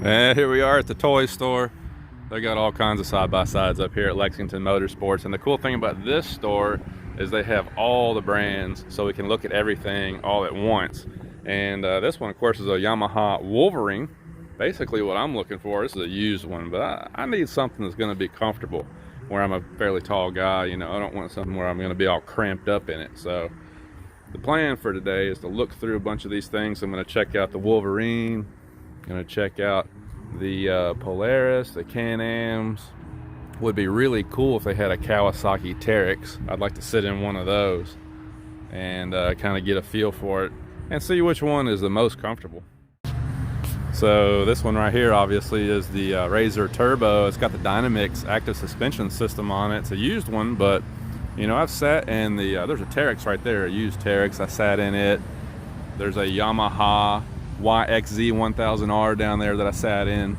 And here we are at the toy store. They got all kinds of side-by-sides up here at Lexington Motorsports. And the cool thing about this store is they have all the brands, so we can look at everything all at once. And this one, of course, is a Yamaha Wolverine. Basically what I'm looking for, this is a used one, but I need something that's going to be comfortable where I'm a fairly tall guy. You know, I don't want something where I'm going to be all cramped up in it. So the plan for today is to look through a bunch of these things. I'm going to check out the Wolverine, going to check out the Polaris, the Can-Ams. Would be really cool if they had a Kawasaki KRX. I'd like to sit in one of those and kind of get a feel for it and see which one is the most comfortable. So this one right here obviously is the RZR Turbo. It's got the Dynamix active suspension system on it. It's a used one, but you know, I've sat in the there's a Teryx right there, a used Teryx. I sat in it. There's a Yamaha YXZ 1000R down there that I sat in,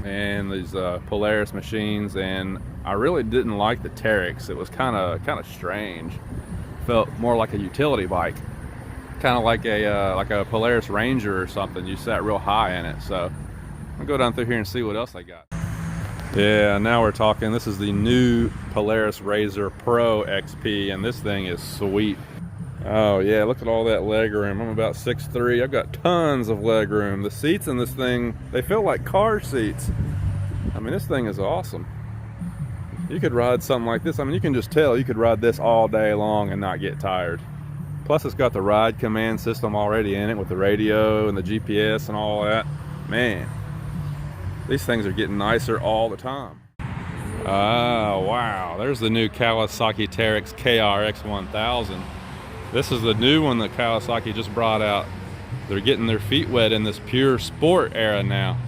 and these Polaris machines, and I really didn't like the Teryx. It was kind of strange. Felt more like a utility bike, kind of like a Polaris Ranger or something. You sat real high in it. So I'll go down through here and see what else they got. Yeah, now we're talking. This is the new Polaris RZR Pro XP, and this thing is sweet. Oh yeah, look at all that leg room. I'm about 6'3". I've got tons of leg room. The seats in this thing, they feel like car seats. I mean, this thing is awesome. You could ride something like this. I mean, you can just tell you could ride this all day long and not get tired. Plus it's got the ride command system already in it with the radio and the GPS and all that. Man, these things are getting nicer all the time. Oh wow, there's the new Kawasaki Teryx KRX 1000. This is the new one that Kawasaki just brought out. They're getting their feet wet in this pure sport era now.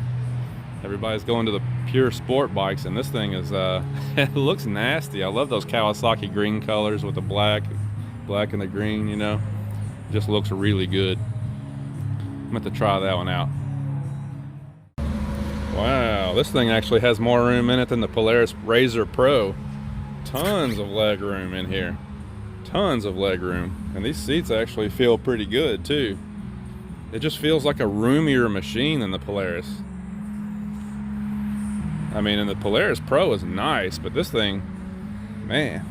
Everybody's going to the pure sport bikes, and this thing is it looks nasty. I love those Kawasaki green colors with the black and the green, you know. It just looks really good. I'm going to try that one out. Wow, this thing actually has more room in it than the Polaris RZR Pro. Tons of leg room in here. Tons of leg room, and these seats actually feel pretty good too. It just feels like a roomier machine than the Polaris. I mean, and the Polaris Pro is nice, but this thing, man,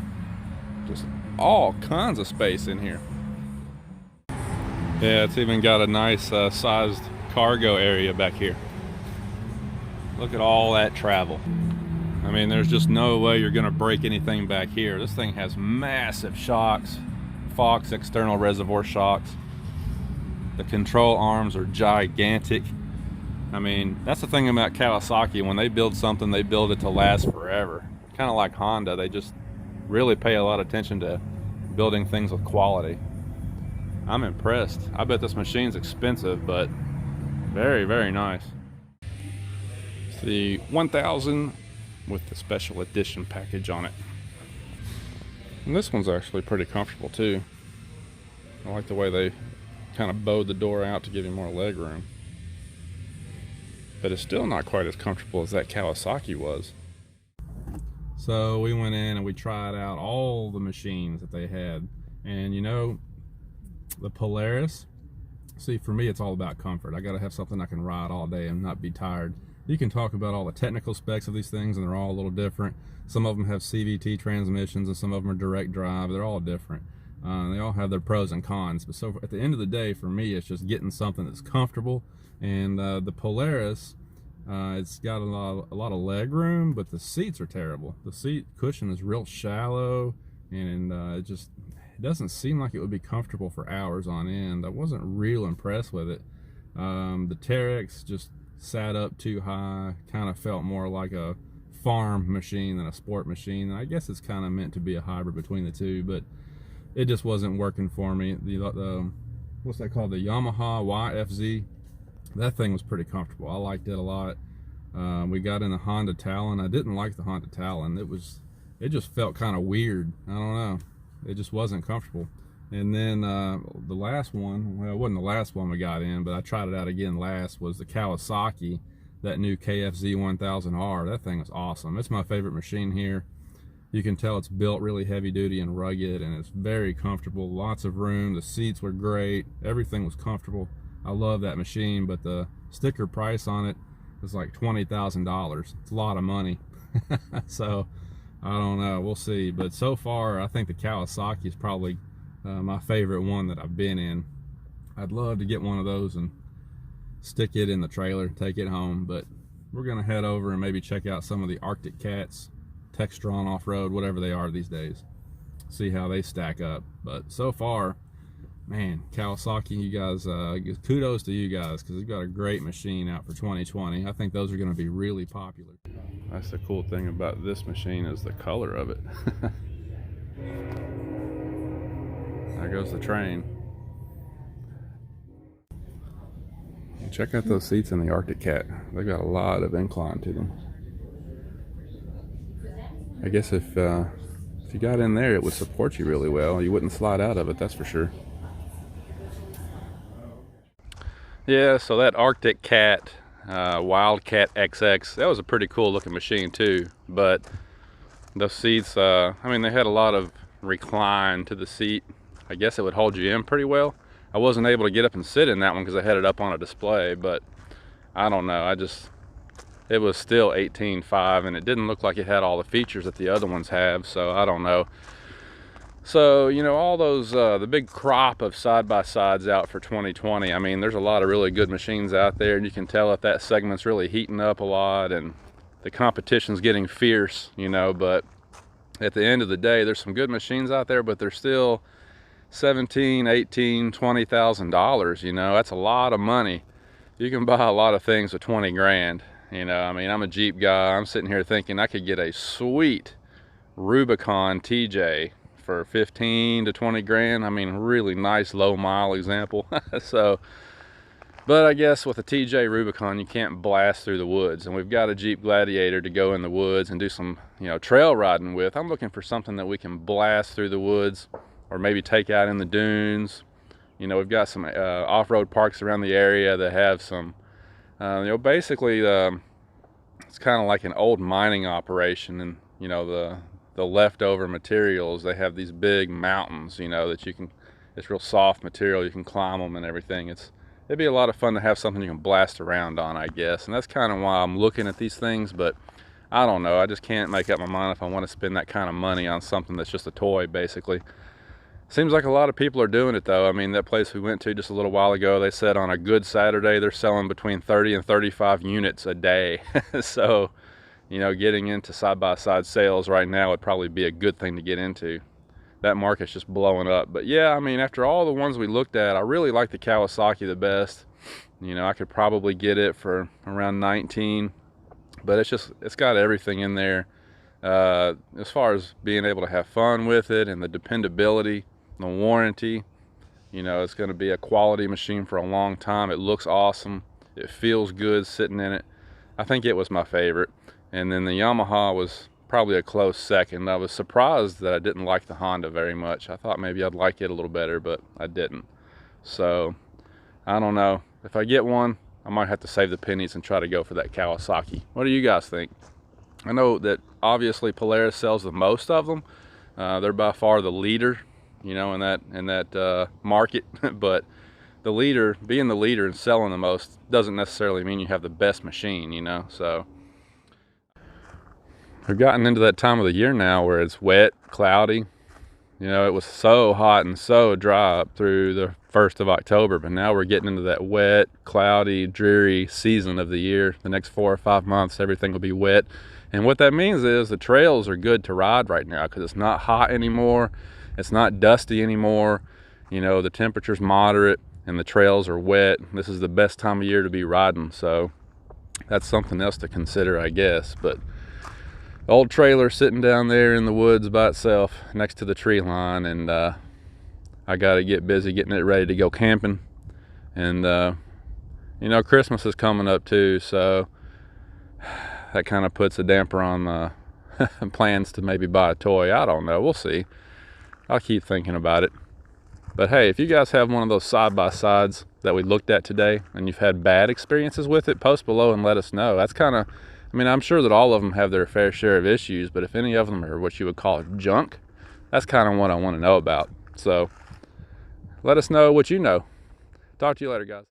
just all kinds of space in here. Yeah, it's even got a nice sized cargo area back here. Look at all that travel. I mean, there's just no way you're gonna break anything back here. This thing has massive shocks, Fox external reservoir shocks. The control arms are gigantic. I mean, that's the thing about Kawasaki. When they build something, they build it to last forever. Kind of like Honda, they just really pay a lot of attention to building things with quality. I'm impressed. I bet this machine's expensive, but very, very nice. It's the 1000 with the special edition package on it. And this one's actually pretty comfortable too. I like the way they kind of bowed the door out to give you more leg room. But it's still not quite as comfortable as that Kawasaki was. So we went in and we tried out all the machines that they had. And you know, the Polaris, see, for me it's all about comfort. I gotta have something I can ride all day and not be tired. You can talk about all the technical specs of these things, and they're all a little different. Some of them have CVT transmissions and some of them are direct drive. They're all different. They all have their pros and cons. But so at the end of the day, for me, it's just getting something that's comfortable. And the Polaris, it's got a lot of leg room, but the seats are terrible. The seat cushion is real shallow, and it doesn't seem like it would be comfortable for hours on end. I wasn't real impressed with it. The Teryx just sat up too high, kind of felt more like a farm machine than a sport machine. And I guess it's kind of meant to be a hybrid between the two, but it just wasn't working for me. The what's that called? The Yamaha YFZ. That thing was pretty comfortable. I liked it a lot. We got in the Honda Talon. I didn't like the Honda Talon. It just felt kind of weird. I don't know. It just wasn't comfortable. And then the last one, well, it wasn't the last one we got in, but I tried it out again last, was the Kawasaki, that new KFZ 1000R. That thing is awesome. It's my favorite machine here. You can tell it's built really heavy duty and rugged, and it's very comfortable. Lots of room. The seats were great. Everything was comfortable. I love that machine, but the sticker price on it was like $20,000. It's a lot of money. So I don't know, we'll see. But so far I think the Kawasaki is probably my favorite one that I've been in. I'd love to get one of those and stick it in the trailer, take it home, but we're gonna head over and maybe check out some of the Arctic Cats, Textron off-road, whatever they are these days, see how they stack up. But so far, man, Kawasaki, you guys, kudos to you guys, because you've got a great machine out for 2020. I think those are going to be really popular. That's the cool thing about this machine, is the color of it. There goes the train. Check out those seats in the Arctic Cat. They've got a lot of incline to them. I guess if you got in there, it would support you really well. You wouldn't slide out of it, that's for sure. Yeah, so that Arctic Cat Wildcat XX, that was a pretty cool looking machine too. But the seats, I mean, they had a lot of recline to the seat. I guess it would hold you in pretty well. I wasn't able to get up and sit in that one because I had it up on a display, but I don't know, it was still 18.5 and it didn't look like it had all the features that the other ones have, so I don't know. So, you know, all those, the big crop of side-by-sides out for 2020, I mean, there's a lot of really good machines out there, and you can tell if that segment's really heating up a lot and the competition's getting fierce, you know. But at the end of the day, there's some good machines out there, but they're still $17,000, $18,000, $20,000, you know. That's a lot of money. You can buy a lot of things with 20 grand, you know. I mean, I'm a Jeep guy. I'm sitting here thinking I could get a sweet Rubicon TJ for 15 to 20 grand. I mean, really nice low mile example. So, but I guess with a TJ Rubicon, you can't blast through the woods, and we've got a Jeep Gladiator to go in the woods and do some, you know, trail riding with. I'm looking for something that we can blast through the woods, or maybe take out in the dunes. You know, we've got some off-road parks around the area that have some, you know, basically it's kind of like an old mining operation, and you know, the leftover materials, they have these big mountains, you know, that you can, it's real soft material, you can climb them and everything. It'd be a lot of fun to have something you can blast around on, I guess. And that's kind of why I'm looking at these things, but I don't know, I just can't make up my mind if I want to spend that kind of money on something that's just a toy, basically. Seems like a lot of people are doing it though. I mean, that place we went to just a little while ago, they said on a good Saturday they're selling between 30 and 35 units a day. So, you know, getting into side-by-side sales right now would probably be a good thing to get into. That market's just blowing up. But yeah, I mean, after all the ones we looked at, I really like the Kawasaki the best. You know, I could probably get it for around 19, but it's got everything in there. As far as being able to have fun with it, and the dependability, the warranty, you know, it's going to be a quality machine for a long time. It looks awesome. It feels good sitting in it. I think it was my favorite. And then the Yamaha was probably a close second. I was surprised that I didn't like the Honda very much. I thought maybe I'd like it a little better, but I didn't. So, I don't know. If I get one, I might have to save the pennies and try to go for that Kawasaki. What do you guys think? I know that obviously Polaris sells the most of them. They're by far the leader, you know, in that market. But the leader, being the leader and selling the most, doesn't necessarily mean you have the best machine, you know. So we've gotten into that time of the year now where it's wet, cloudy. You know, it was so hot and so dry up through the 1st of October, but now we're getting into that wet, cloudy, dreary season of the year. The next 4 or 5 months, everything will be wet. And what that means is the trails are good to ride right now because it's not hot anymore. It's not dusty anymore. You know, the temperature's moderate and the trails are wet. This is the best time of year to be riding. So that's something else to consider, I guess. But old trailer sitting down there in the woods by itself next to the tree line, and I got to get busy getting it ready to go camping. And you know, Christmas is coming up too, so that kind of puts a damper on plans to maybe buy a toy. I don't know, we'll see. I'll keep thinking about it. But hey, if you guys have one of those side-by-sides that we looked at today and you've had bad experiences with it, post below and let us know. That's kind of, I mean, I'm sure that all of them have their fair share of issues, but if any of them are what you would call junk, that's kind of what I want to know about. So let us know what you know. Talk to you later, guys.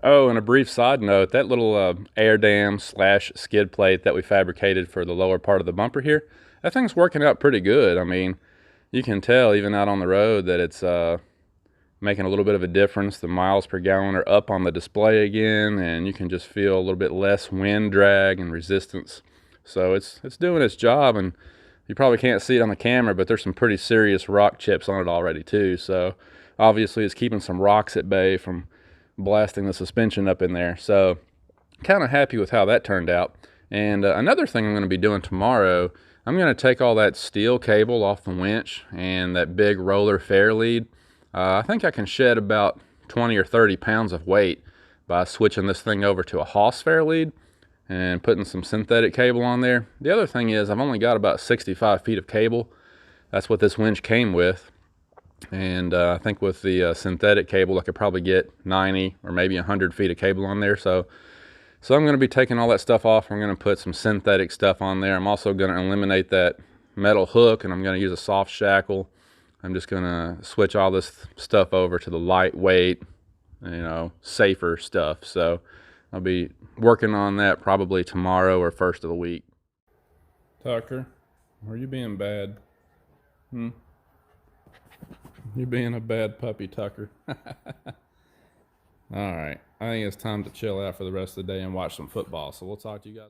Oh, and a brief side note, that little air dam slash skid plate that we fabricated for the lower part of the bumper here, that thing's working out pretty good. I mean, you can tell even out on the road that it's making a little bit of a difference. The miles per gallon are up on the display again, and you can just feel a little bit less wind drag and resistance. So it's doing its job, and you probably can't see it on the camera, but there's some pretty serious rock chips on it already too. So obviously it's keeping some rocks at bay from blasting the suspension up in there. So kind of happy with how that turned out. And another thing I'm going to be doing tomorrow, I'm going to take all that steel cable off the winch and that big roller fair lead. I think I can shed about 20 or 30 pounds of weight by switching this thing over to a Haas fair lead and putting some synthetic cable on there. The other thing is I've only got about 65 feet of cable. That's what this winch came with. And I think with the synthetic cable I could probably get 90 or maybe 100 feet of cable on there. So I'm going to be taking all that stuff off. I'm going to put some synthetic stuff on there. I'm also going to eliminate that metal hook, and I'm going to use a soft shackle. I'm just going to switch all this stuff over to the lightweight, safer stuff. So I'll be working on that probably tomorrow or first of the week. Tucker, are you being bad? You're being a bad puppy, Tucker. All right. I think it's time to chill out for the rest of the day and watch some football. So we'll talk to you guys.